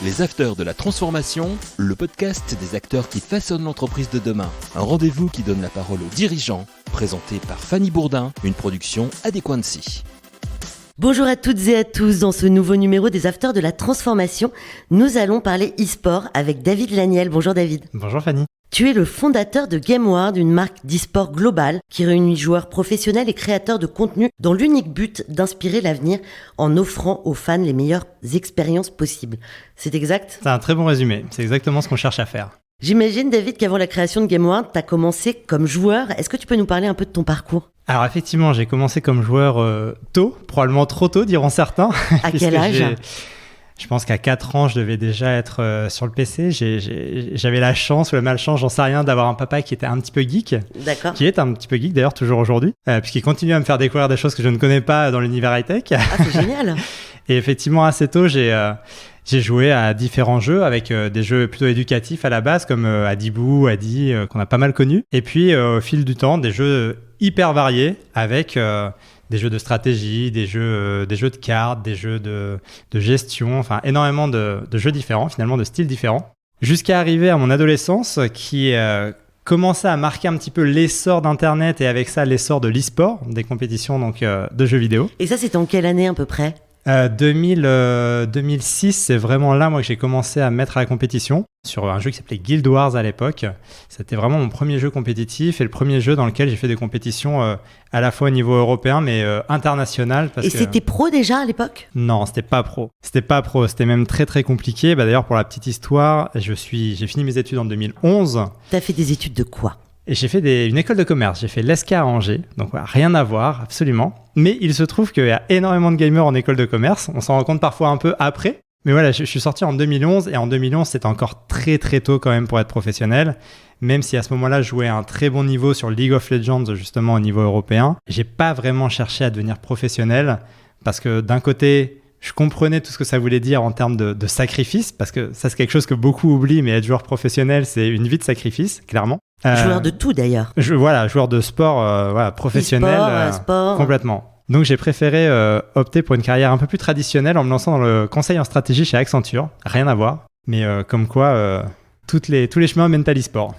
Les Afters de la Transformation, le podcast des acteurs qui façonnent l'entreprise de demain. Un rendez-vous qui donne la parole aux dirigeants, présenté par Fanny Bourdin, une production Adéquancy. Bonjour à toutes et à tous, dans ce nouveau numéro des Afters de la Transformation, nous allons parler e-sport avec David Laniel. Bonjour David. Bonjour Fanny. Tu es le fondateur de GameWard, une marque d'e-sport globale qui réunit joueurs professionnels et créateurs de contenu dans l'unique but d'inspirer l'avenir en offrant aux fans les meilleures expériences possibles. C'est exact ? C'est un très bon résumé, c'est exactement ce qu'on cherche à faire. J'imagine David qu'avant la création de GameWard, tu as commencé comme joueur. Est-ce que tu peux nous parler un peu de ton parcours ? Alors effectivement, j'ai commencé comme joueur tôt, probablement trop tôt diront certains. À quel âge ? Je pense qu'à 4 ans, je devais déjà être sur le PC. J'avais la chance ou la malchance, j'en sais rien, d'avoir un papa qui était un petit peu geek. D'accord. Qui est un petit peu geek d'ailleurs, toujours aujourd'hui, puisqu'il continue à me faire découvrir des choses que je ne connais pas dans l'univers high-tech. Ah, c'est génial. Et effectivement, assez tôt, j'ai joué à différents jeux avec des jeux plutôt éducatifs à la base, comme Adibou, Adi, qu'on a pas mal connus. Et puis, au fil du temps, des jeux hyper variés avec des jeux de stratégie, des jeux de cartes, des jeux de gestion, enfin énormément de jeux différents, finalement de styles différents. Jusqu'à arriver à mon adolescence qui commençait à marquer un petit peu l'essor d'Internet et avec ça l'essor de l'e-sport, des compétitions donc, de jeux vidéo. Et ça, c'était en quelle année à peu près ? 2006, c'est vraiment là moi que j'ai commencé à me mettre à la compétition sur un jeu qui s'appelait Guild Wars à l'époque. C'était vraiment mon premier jeu compétitif et le premier jeu dans lequel j'ai fait des compétitions à la fois au niveau européen mais international. Et c'était pro déjà à l'époque ? Non, c'était pas pro. C'était même très très compliqué. D'ailleurs, pour la petite histoire, j'ai fini mes études en 2011. T'as fait des études de quoi ? Et j'ai fait une école de commerce, j'ai fait l'ESCA à Angers, donc voilà, rien à voir, absolument. Mais il se trouve qu'il y a énormément de gamers en école de commerce, on s'en rend compte parfois un peu après. Mais voilà, je suis sorti en 2011, et en 2011, c'était encore très très tôt quand même pour être professionnel. Même si à ce moment-là, je jouais à un très bon niveau sur League of Legends, justement au niveau européen. J'ai pas vraiment cherché à devenir professionnel, parce que d'un côté, je comprenais tout ce que ça voulait dire en termes de sacrifice, parce que ça c'est quelque chose que beaucoup oublient, mais être joueur professionnel, c'est une vie de sacrifice, clairement. Joueur de tout d'ailleurs. Joueur de sport professionnel. Sport. Complètement. Donc j'ai préféré opter pour une carrière un peu plus traditionnelle en me lançant dans le conseil en stratégie chez Accenture. Rien à voir, mais comme quoi tous les chemins mènent à l'e-sport.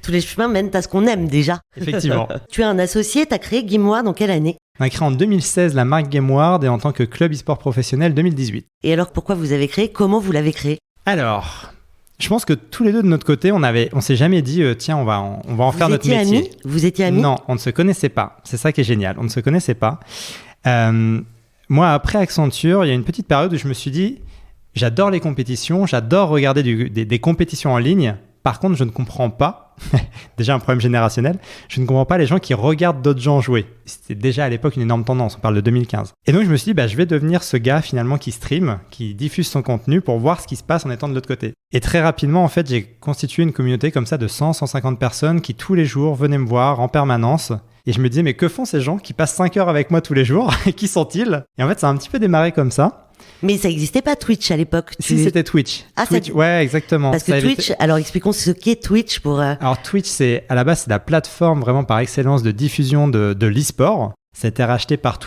Tous les chemins mènent à ce qu'on aime déjà. Effectivement. Tu es un associé, tu as créé GameWard en quelle année ? On a créé en 2016 la marque GameWard et en tant que club e-sport professionnel 2018. Et alors pourquoi vous avez créé ? Comment vous l'avez créé ? Alors, je pense que tous les deux de notre côté, on s'est jamais dit tiens, on va en faire notre métier. Vous étiez amis ? Non, on ne se connaissait pas. C'est ça qui est génial. On ne se connaissait pas. Moi, après Accenture, il y a une petite période où je me suis dit j'adore les compétitions, j'adore regarder des compétitions en ligne. Par contre, je ne comprends pas, déjà un problème générationnel, je ne comprends pas les gens qui regardent d'autres gens jouer. C'était déjà à l'époque une énorme tendance, on parle de 2015. Et donc je me suis dit, je vais devenir ce gars finalement qui stream, qui diffuse son contenu pour voir ce qui se passe en étant de l'autre côté. Et très rapidement, en fait, j'ai constitué une communauté comme ça de 100-150 personnes qui tous les jours venaient me voir en permanence. Et je me disais, mais que font ces gens qui passent 5 heures avec moi tous les jours ? Qui sont-ils ? Et en fait, ça a un petit peu démarré comme ça. Mais ça n'existait pas Twitch à l'époque. Si, c'était Twitch. Ah, Twitch, ouais, exactement. Parce que Twitch, alors expliquons ce qu'est Twitch pour... Alors Twitch, à la base, c'est la plateforme vraiment par excellence de diffusion de l'e-sport. Ça a été racheté par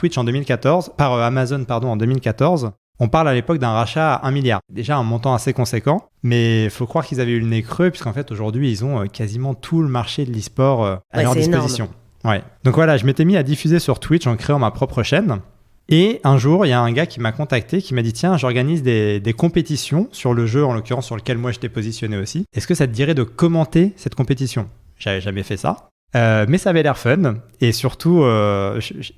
Amazon en 2014. On parle à l'époque d'un rachat à 1 milliard. Déjà un montant assez conséquent, mais il faut croire qu'ils avaient eu le nez creux, puisqu'en fait aujourd'hui, ils ont quasiment tout le marché de l'e-sport à leur disposition. Ouais. Donc voilà, je m'étais mis à diffuser sur Twitch en créant ma propre chaîne. Et un jour, il y a un gars qui m'a contacté, qui m'a dit « Tiens, j'organise des compétitions sur le jeu, en l'occurrence sur lequel moi j'étais positionné aussi. Est-ce que ça te dirait de commenter cette compétition ?» J'avais jamais fait ça. Mais ça avait l'air fun. Et surtout,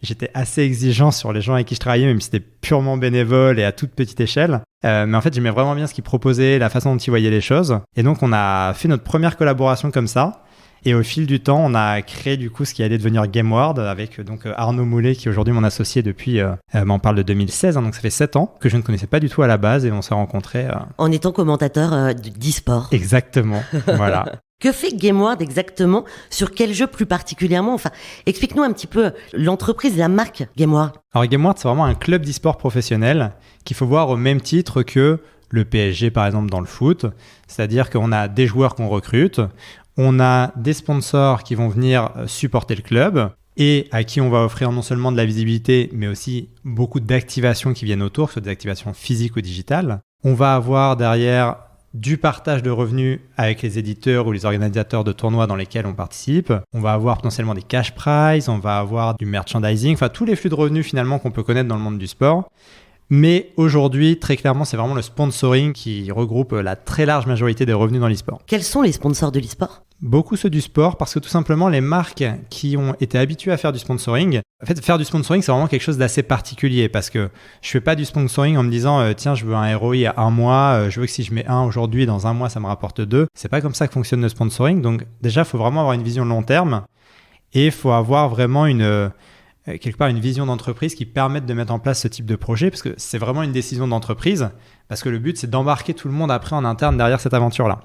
j'étais assez exigeant sur les gens avec qui je travaillais, même si c'était purement bénévole et à toute petite échelle. Mais en fait, j'aimais vraiment bien ce qu'ils proposaient, la façon dont ils voyaient les choses. Et donc, on a fait notre première collaboration comme ça. Et au fil du temps, on a créé du coup ce qui allait devenir GameWard avec donc Arnaud Moulet qui est aujourd'hui mon associé depuis, on parle de 2016, donc ça fait 7 ans que je ne connaissais pas du tout à la base et on s'est rencontrés. En étant commentateur d'e-sport. Exactement, voilà. Que fait GameWard exactement ? Sur quel jeu plus particulièrement ? Enfin, explique-nous un petit peu l'entreprise, la marque GameWard. Alors GameWard, c'est vraiment un club d'e-sport professionnel qu'il faut voir au même titre que le PSG par exemple dans le foot. C'est-à-dire qu'on a des joueurs qu'on recrute. On a des sponsors qui vont venir supporter le club. et à qui on va offrir non seulement de la visibilité, mais aussi beaucoup d'activations qui viennent autour, que ce soit des activations physiques ou digitales. On va avoir derrière du partage de revenus avec les éditeurs ou les organisateurs de tournois dans lesquels on participe. On va avoir potentiellement des cash prizes, on va avoir du merchandising, enfin tous les flux de revenus finalement qu'on peut connaître dans le monde du sport. Mais aujourd'hui, très clairement, c'est vraiment le sponsoring qui regroupe la très large majorité des revenus dans l'e-sport. Quels sont les sponsors de l'e-sport ? Beaucoup ceux du sport, parce que tout simplement, les marques qui ont été habituées à faire du sponsoring, en fait, faire du sponsoring, c'est vraiment quelque chose d'assez particulier, parce que je fais pas du sponsoring en me disant tiens, je veux un ROI à 1 mois, je veux que si je mets 1 aujourd'hui, dans 1 mois, ça me rapporte 2. C'est pas comme ça que fonctionne le sponsoring. Donc déjà, il faut vraiment avoir une vision long terme et il faut avoir vraiment quelque part une vision d'entreprise qui permette de mettre en place ce type de projet, parce que c'est vraiment une décision d'entreprise, parce que le but, c'est d'embarquer tout le monde après en interne derrière cette aventure-là.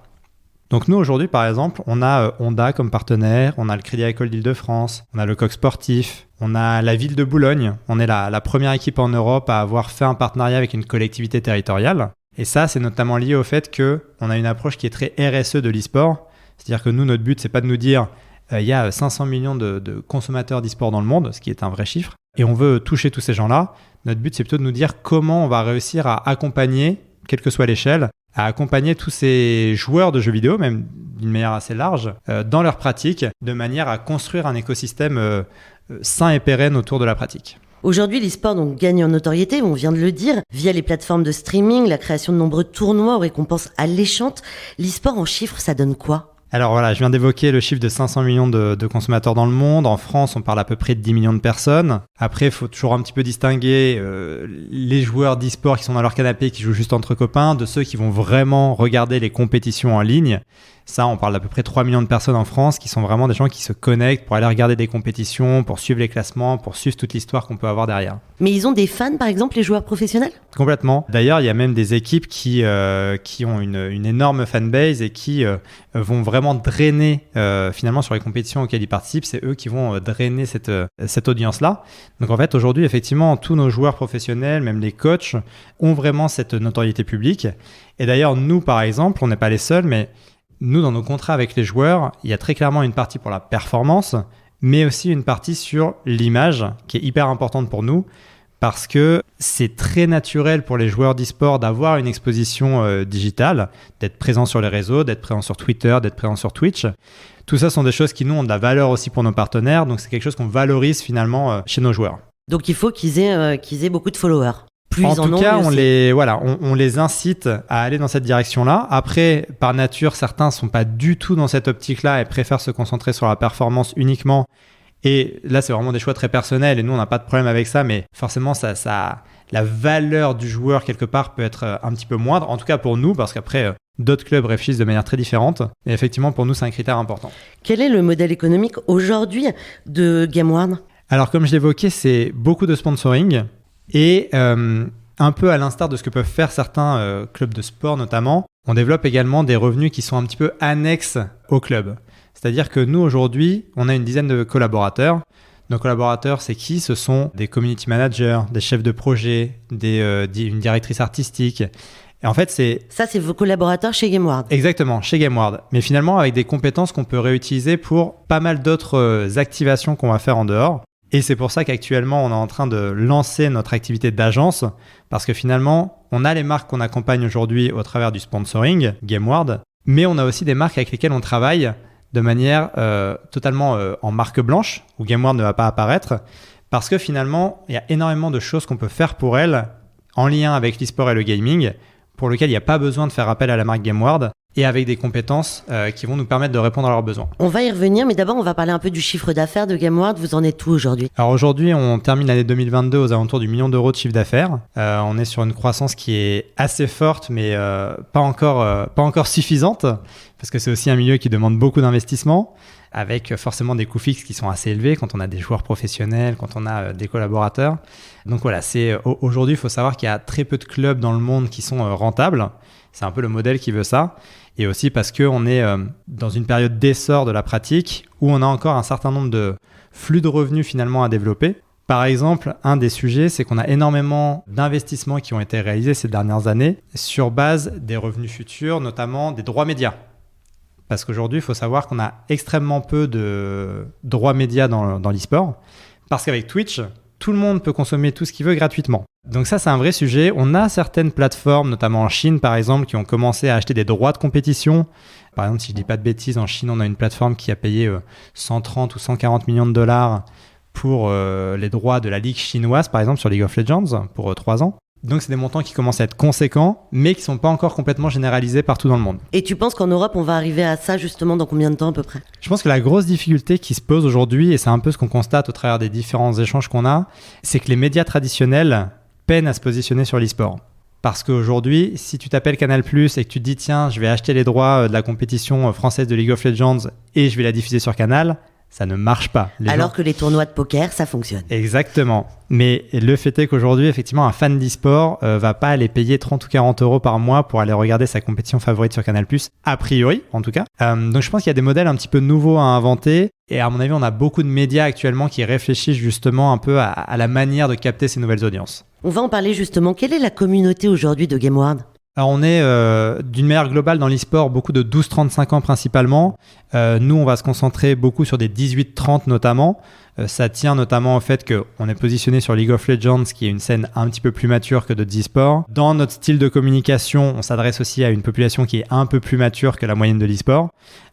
Donc nous, aujourd'hui, par exemple, on a Honda comme partenaire, on a le Crédit Agricole d'Île-de-France, on a le Coq Sportif, on a la ville de Boulogne. On est la première équipe en Europe à avoir fait un partenariat avec une collectivité territoriale. Et ça, c'est notamment lié au fait qu'on a une approche qui est très RSE de l'e-sport. C'est-à-dire que nous, notre but, c'est pas de nous dire il y a 500 millions de consommateurs d'e-sport dans le monde, ce qui est un vrai chiffre, et on veut toucher tous ces gens-là. Notre but, c'est plutôt de nous dire comment on va réussir à accompagner, quelle que soit l'échelle, à accompagner tous ces joueurs de jeux vidéo, même d'une manière assez large, dans leur pratique, de manière à construire un écosystème sain et pérenne autour de la pratique. Aujourd'hui, l'e-sport donc gagne en notoriété, on vient de le dire, via les plateformes de streaming, la création de nombreux tournois aux récompenses alléchantes. L'e-sport en chiffres, ça donne quoi ? Alors voilà, je viens d'évoquer le chiffre de 500 millions de consommateurs dans le monde. En France, on parle à peu près de 10 millions de personnes. Après, il faut toujours un petit peu distinguer les joueurs d'e-sport qui sont dans leur canapé, qui jouent juste entre copains, de ceux qui vont vraiment regarder les compétitions en ligne. Ça, on parle d'à peu près 3 millions de personnes en France qui sont vraiment des gens qui se connectent pour aller regarder des compétitions, pour suivre les classements, pour suivre toute l'histoire qu'on peut avoir derrière. Mais ils ont des fans, par exemple, les joueurs professionnels ? Complètement. D'ailleurs, il y a même des équipes qui ont une énorme fanbase et qui vont vraiment drainer finalement sur les compétitions auxquelles ils participent. C'est eux qui vont drainer cette audience-là. Donc en fait, aujourd'hui, effectivement, tous nos joueurs professionnels, même les coachs, ont vraiment cette notoriété publique. Et d'ailleurs, nous, par exemple, on n'est pas les seuls, mais nous, dans nos contrats avec les joueurs, il y a très clairement une partie pour la performance, mais aussi une partie sur l'image qui est hyper importante pour nous parce que c'est très naturel pour les joueurs d'e-sport d'avoir une exposition digitale, d'être présent sur les réseaux, d'être présent sur Twitter, d'être présent sur Twitch. Tout ça sont des choses qui, nous, ont de la valeur aussi pour nos partenaires, donc c'est quelque chose qu'on valorise finalement chez nos joueurs. Donc il faut qu'ils aient beaucoup de followers. Plus en tout cas, on les incite à aller dans cette direction-là. Après, par nature, certains ne sont pas du tout dans cette optique-là et préfèrent se concentrer sur la performance uniquement. Et là, c'est vraiment des choix très personnels et nous, on n'a pas de problème avec ça. Mais forcément, la valeur du joueur, quelque part, peut être un petit peu moindre. En tout cas pour nous, parce qu'après, d'autres clubs réfléchissent de manière très différente. Et effectivement, pour nous, c'est un critère important. Quel est le modèle économique aujourd'hui de GameWard ? Alors, comme je l'évoquais, c'est beaucoup de sponsoring. Et un peu à l'instar de ce que peuvent faire certains clubs de sport notamment, on développe également des revenus qui sont un petit peu annexes au club. C'est-à-dire que nous, aujourd'hui, on a une dizaine de collaborateurs. Nos collaborateurs, c'est qui ? Ce sont des community managers, des chefs de projet, une directrice artistique. Et en fait, Ça, c'est vos collaborateurs chez GameWard. Exactement, chez GameWard. Mais finalement, avec des compétences qu'on peut réutiliser pour pas mal d'autres activations qu'on va faire en dehors. Et c'est pour ça qu'actuellement, on est en train de lancer notre activité d'agence parce que finalement, on a les marques qu'on accompagne aujourd'hui au travers du sponsoring, GameWard, mais on a aussi des marques avec lesquelles on travaille de manière totalement en marque blanche, où GameWard ne va pas apparaître, parce que finalement, il y a énormément de choses qu'on peut faire pour elles en lien avec l'e-sport et le gaming, pour lequel il n'y a pas besoin de faire appel à la marque GameWard, et avec des compétences qui vont nous permettre de répondre à leurs besoins. On va y revenir, mais d'abord, on va parler un peu du chiffre d'affaires de GameWard. Vous en êtes où aujourd'hui ? Alors aujourd'hui, on termine l'année 2022 aux alentours du $1 million de chiffre d'affaires. On est sur une croissance qui est assez forte, mais pas encore suffisante, parce que c'est aussi un milieu qui demande beaucoup d'investissement, avec forcément des coûts fixes qui sont assez élevés quand on a des joueurs professionnels, quand on a des collaborateurs. Donc voilà, aujourd'hui, il faut savoir qu'il y a très peu de clubs dans le monde qui sont rentables. C'est un peu le modèle qui veut ça. Et aussi parce qu'on est dans une période d'essor de la pratique où on a encore un certain nombre de flux de revenus finalement à développer. Par exemple, un des sujets, c'est qu'on a énormément d'investissements qui ont été réalisés ces dernières années sur base des revenus futurs, notamment des droits médias. Parce qu'aujourd'hui, il faut savoir qu'on a extrêmement peu de droits médias dans l'e-sport. Parce qu'avec Twitch, tout le monde peut consommer tout ce qu'il veut gratuitement. Donc ça, c'est un vrai sujet. On a certaines plateformes, notamment en Chine, par exemple, qui ont commencé à acheter des droits de compétition. Par exemple, si je ne dis pas de bêtises, en Chine, on a une plateforme qui a payé 130 ou 140 millions de dollars pour les droits de la ligue chinoise, par exemple, sur League of Legends, pour 3 ans. Donc, c'est des montants qui commencent à être conséquents, mais qui ne sont pas encore complètement généralisés partout dans le monde. Et tu penses qu'en Europe, on va arriver à ça justement dans combien de temps à peu près ? Je pense que la grosse difficulté qui se pose aujourd'hui, et c'est un peu ce qu'on constate au travers des différents échanges qu'on a, c'est que les médias traditionnels peinent à se positionner sur l'e-sport. Parce qu'aujourd'hui, si tu t'appelles Canal+, et que tu te dis « Tiens, je vais acheter les droits de la compétition française de League of Legends et je vais la diffuser sur Canal », ça ne marche pas. Alors que les tournois de poker, ça fonctionne. Exactement. Mais le fait est qu'aujourd'hui, effectivement, un fan d'e-sport va pas aller payer 30 ou 40 euros par mois pour aller regarder sa compétition favorite sur Canal+, a priori, en tout cas. Donc je pense qu'il y a des modèles un petit peu nouveaux à inventer. Et à mon avis, on a beaucoup de médias actuellement qui réfléchissent justement un peu à la manière de capter ces nouvelles audiences. On va en parler justement. Quelle est la communauté aujourd'hui de GameWard ? Alors on est d'une manière globale dans l'e-sport, beaucoup de 12-35 ans principalement. Nous, on va se concentrer beaucoup sur des 18-30 notamment. Ça tient notamment au fait qu'on est positionné sur League of Legends, qui est une scène un petit peu plus mature que d'autres e-sports. Dans notre style de communication, on s'adresse aussi à une population qui est un peu plus mature que la moyenne de l'e-sport.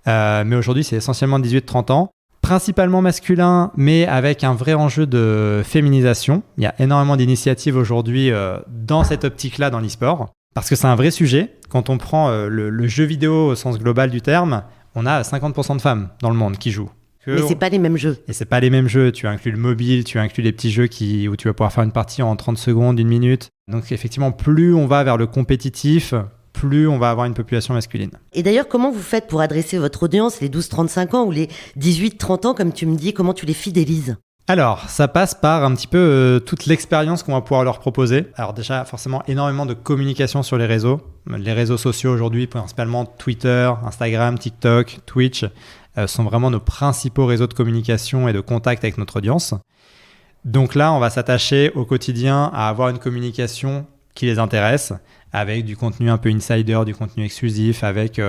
Mais aujourd'hui, c'est essentiellement 18-30 ans. Principalement masculin, mais avec un vrai enjeu de féminisation. Il y a énormément d'initiatives aujourd'hui dans cette optique-là dans l'e-sport. Parce que c'est un vrai sujet. Quand on prend le jeu vidéo au sens global du terme, on a 50% de femmes dans le monde qui jouent. Mais c'est pas les mêmes jeux. Et c'est pas les mêmes jeux. Tu inclus le mobile, tu inclus les petits jeux où tu vas pouvoir faire une partie en 30 secondes, 1 minute. Donc effectivement, plus on va vers le compétitif, plus on va avoir une population masculine. Et d'ailleurs, comment vous faites pour adresser votre audience, les 12-35 ans ou les 18-30 ans, comme tu me dis, comment tu les fidélises ? Alors, ça passe par un petit peu toute l'expérience qu'on va pouvoir leur proposer. Alors déjà, forcément, énormément de communication sur les réseaux. Les réseaux sociaux aujourd'hui, principalement Twitter, Instagram, TikTok, Twitch, sont vraiment nos principaux réseaux de communication et de contact avec notre audience. Donc là, on va s'attacher au quotidien à avoir une communication qui les intéresse, avec du contenu un peu insider, du contenu exclusif, avec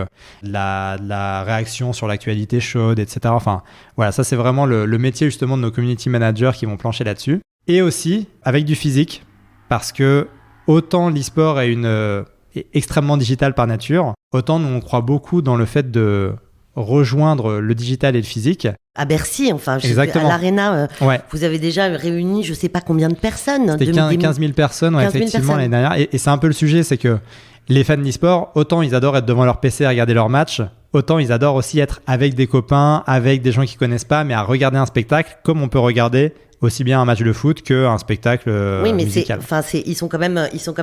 la réaction sur l'actualité chaude, etc. Enfin, voilà, ça c'est vraiment le métier justement de nos community managers qui vont plancher là-dessus. Et aussi avec du physique, parce que autant l'e-sport est extrêmement digital par nature, autant nous on croit beaucoup dans le fait de rejoindre le digital et le physique. À Bercy, enfin, à l'Arena, ouais. Vous avez déjà réuni je sais pas combien de personnes. C'était 15 000 personnes, ouais, 15 000 effectivement, l'année dernière. Et c'est un peu le sujet, c'est que les fans d'e-sport, autant ils adorent être devant leur PC à regarder leur match, autant ils adorent aussi être avec des copains, avec des gens qu'ils connaissent pas, mais à regarder un spectacle comme on peut regarder aussi bien un match de foot qu'un spectacle musical. Ils sont quand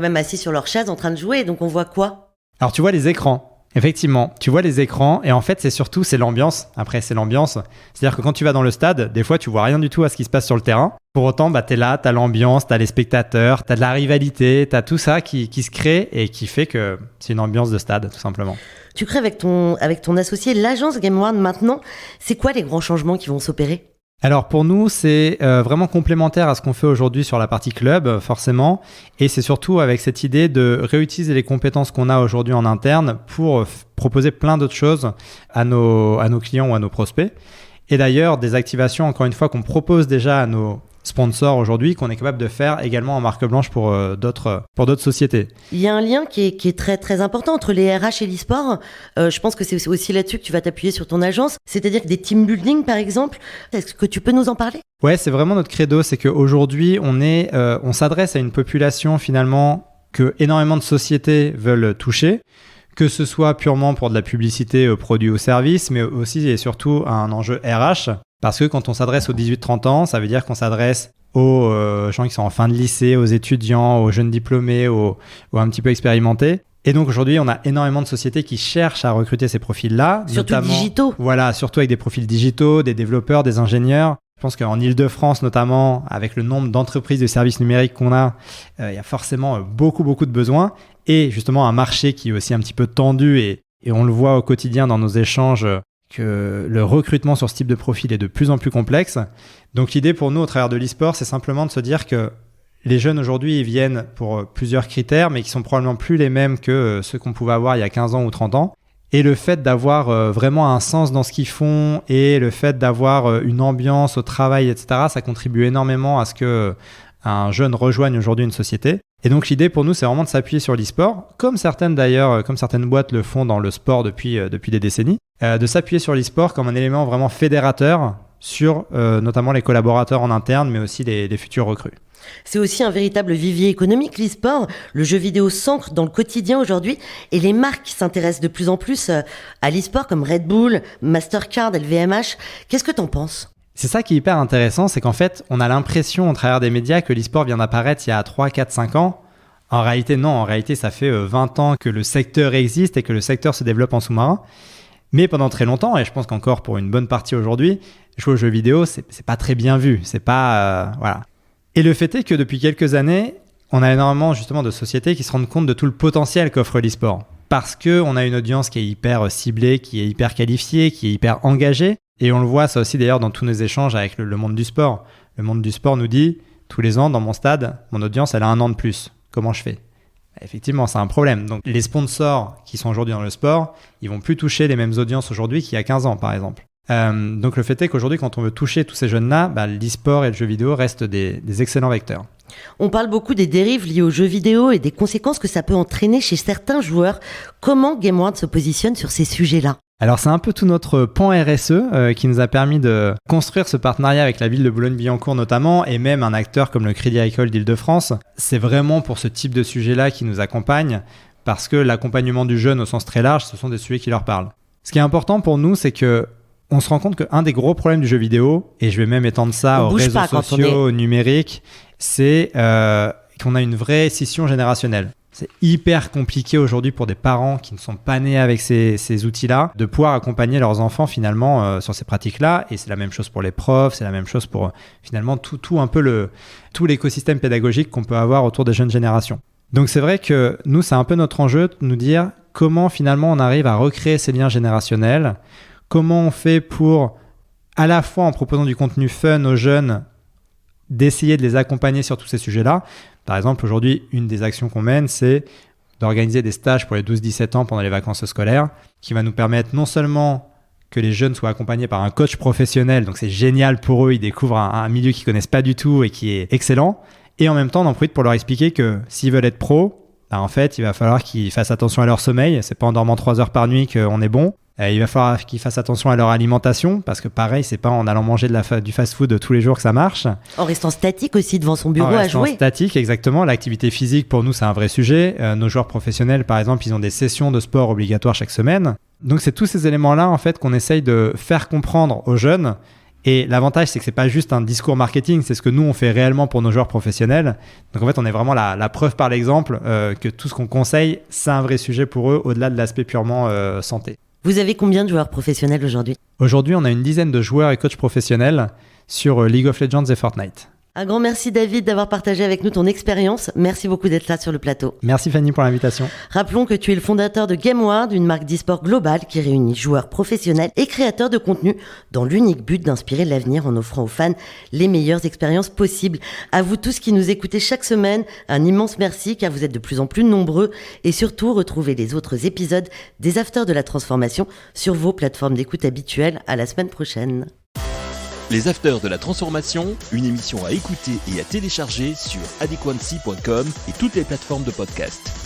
même assis sur leur chaise en train de jouer, donc on voit quoi ? Alors tu vois les écrans. Effectivement, tu vois les écrans et en fait c'est l'ambiance. Après c'est l'ambiance, c'est-à-dire que quand tu vas dans le stade, des fois tu vois rien du tout à ce qui se passe sur le terrain. Pour autant, t'es là, t'as l'ambiance, t'as les spectateurs, t'as de la rivalité, t'as tout ça qui se crée et qui fait que c'est une ambiance de stade tout simplement. Tu crées avec ton associé l'agence GameWard maintenant. C'est quoi les grands changements qui vont s'opérer ? Alors pour nous, c'est vraiment complémentaire à ce qu'on fait aujourd'hui sur la partie club, forcément. Et c'est surtout avec cette idée de réutiliser les compétences qu'on a aujourd'hui en interne pour proposer plein d'autres choses à nos clients ou à nos prospects. Et d'ailleurs, des activations, encore une fois, qu'on propose déjà à nos sponsors aujourd'hui, qu'on est capable de faire également en marque blanche pour d'autres sociétés. Il y a un lien qui est très très important entre les RH et l'e-sport. Je pense que c'est aussi là-dessus que tu vas t'appuyer sur ton agence. C'est-à-dire que des team building, par exemple. Est-ce que tu peux nous en parler ? Ouais, c'est vraiment notre credo. C'est qu'aujourd'hui, on s'adresse à une population finalement que énormément de sociétés veulent toucher. Que ce soit purement pour de la publicité produits ou services, mais aussi et surtout à un enjeu RH. Parce que quand on s'adresse aux 18-30 ans, ça veut dire qu'on s'adresse aux gens qui sont en fin de lycée, aux étudiants, aux jeunes diplômés, aux un petit peu expérimentés. Et donc aujourd'hui, on a énormément de sociétés qui cherchent à recruter ces profils-là. Surtout digitaux. Voilà, surtout avec des profils digitaux, des développeurs, des ingénieurs. Je pense qu'en Ile-de-France notamment, avec le nombre d'entreprises de services numériques qu'on a, il y a forcément beaucoup de besoins. Et justement un marché qui est aussi un petit peu tendu et on le voit au quotidien dans nos échanges que le recrutement sur ce type de profil est de plus en plus complexe. Donc l'idée pour nous au travers de l'e-sport, c'est simplement de se dire que les jeunes aujourd'hui, ils viennent pour plusieurs critères, mais qui sont probablement plus les mêmes que ceux qu'on pouvait avoir il y a 15 ans ou 30 ans. Et le fait d'avoir vraiment un sens dans ce qu'ils font et le fait d'avoir une ambiance au travail, etc., ça contribue énormément à ce qu'un jeune rejoigne aujourd'hui une société. Et donc l'idée pour nous, c'est vraiment de s'appuyer sur l'e-sport, comme certaines boîtes le font dans le sport depuis des décennies, de s'appuyer sur l'e-sport comme un élément vraiment fédérateur sur notamment les collaborateurs en interne, mais aussi les futurs recrues. C'est aussi un véritable vivier économique, l'e-sport. Le jeu vidéo s'ancre dans le quotidien aujourd'hui et les marques s'intéressent de plus en plus à l'e-sport comme Red Bull, Mastercard, LVMH. Qu'est-ce que t'en penses ? C'est ça qui est hyper intéressant, c'est qu'en fait, on a l'impression au travers des médias que l'e-sport vient d'apparaître il y a 3, 4, 5 ans. En réalité, non. En réalité, ça fait 20 ans que le secteur existe et que le secteur se développe en sous-marin. Mais pendant très longtemps, et je pense qu'encore pour une bonne partie aujourd'hui, jouer aux jeux vidéo, c'est pas très bien vu. C'est pas... voilà. Et le fait est que depuis quelques années, on a énormément justement de sociétés qui se rendent compte de tout le potentiel qu'offre l'e-sport. Parce qu'on a une audience qui est hyper ciblée, qui est hyper qualifiée, qui est hyper engagée. Et on le voit ça aussi d'ailleurs dans tous nos échanges avec le monde du sport. Le monde du sport nous dit, tous les ans dans mon stade, mon audience elle a 1 an de plus. Comment je fais ? Effectivement, c'est un problème. Donc les sponsors qui sont aujourd'hui dans le sport, ils vont plus toucher les mêmes audiences aujourd'hui qu'il y a 15 ans par exemple. Donc le fait est qu'aujourd'hui, quand on veut toucher tous ces jeunes-là, l'e-sport et le jeu vidéo restent des excellents vecteurs. On parle beaucoup des dérives liées aux jeux vidéo et des conséquences que ça peut entraîner chez certains joueurs. Comment GameWard se positionne sur ces sujets-là ? Alors c'est un peu tout notre pan RSE qui nous a permis de construire ce partenariat avec la ville de Boulogne-Billancourt notamment et même un acteur comme le Crédit Agricole d'Île-de-France. C'est vraiment pour ce type de sujet-là qui nous accompagne parce que l'accompagnement du jeune au sens très large, ce sont des sujets qui leur parlent. Ce qui est important pour nous, c'est que on se rend compte qu'un des gros problèmes du jeu vidéo, et je vais même étendre ça aux réseaux sociaux, au numérique, c'est qu'on a une vraie scission générationnelle. C'est hyper compliqué aujourd'hui pour des parents qui ne sont pas nés avec ces outils-là de pouvoir accompagner leurs enfants finalement sur ces pratiques-là. Et c'est la même chose pour les profs, c'est la même chose pour finalement tout un peu tout l'écosystème pédagogique qu'on peut avoir autour des jeunes générations. Donc c'est vrai que nous, c'est un peu notre enjeu de nous dire comment finalement on arrive à recréer ces liens générationnels. Comment on fait pour, à la fois en proposant du contenu fun aux jeunes, d'essayer de les accompagner sur tous ces sujets-là. Par exemple, aujourd'hui, une des actions qu'on mène, c'est d'organiser des stages pour les 12-17 ans pendant les vacances scolaires, qui va nous permettre non seulement que les jeunes soient accompagnés par un coach professionnel, donc c'est génial pour eux, ils découvrent un milieu qu'ils ne connaissent pas du tout et qui est excellent, et en même temps, on en profite pour leur expliquer que s'ils veulent être pros, en fait, il va falloir qu'ils fassent attention à leur sommeil, c'est pas en dormant 3 heures par nuit qu'on est bon. Il va falloir qu'ils fassent attention à leur alimentation parce que pareil, c'est pas en allant manger du fast-food tous les jours que ça marche. En restant statique aussi devant son bureau à jouer. En restant statique, exactement. L'activité physique, pour nous, c'est un vrai sujet. Nos joueurs professionnels, par exemple, ils ont des sessions de sport obligatoires chaque semaine. Donc, c'est tous ces éléments-là, en fait, qu'on essaye de faire comprendre aux jeunes. Et l'avantage, c'est que c'est pas juste un discours marketing, c'est ce que nous, on fait réellement pour nos joueurs professionnels. Donc, en fait, on est vraiment la preuve par l'exemple que tout ce qu'on conseille, c'est un vrai sujet pour eux, au-delà de l'aspect purement santé. Vous avez combien de joueurs professionnels aujourd'hui ? Aujourd'hui, on a une dizaine de joueurs et coachs professionnels sur League of Legends et Fortnite. Un grand merci David d'avoir partagé avec nous ton expérience. Merci beaucoup d'être là sur le plateau. Merci Fanny pour l'invitation. Rappelons que tu es le fondateur de GameWard, une marque d'e-sport globale qui réunit joueurs professionnels et créateurs de contenu dans l'unique but d'inspirer l'avenir en offrant aux fans les meilleures expériences possibles. À vous tous qui nous écoutez chaque semaine, un immense merci car vous êtes de plus en plus nombreux et surtout retrouvez les autres épisodes des Afters de la Transformation sur vos plateformes d'écoute habituelles. À la semaine prochaine. Les Afters de la Transformation, une émission à écouter et à télécharger sur adequancy.com et toutes les plateformes de podcast.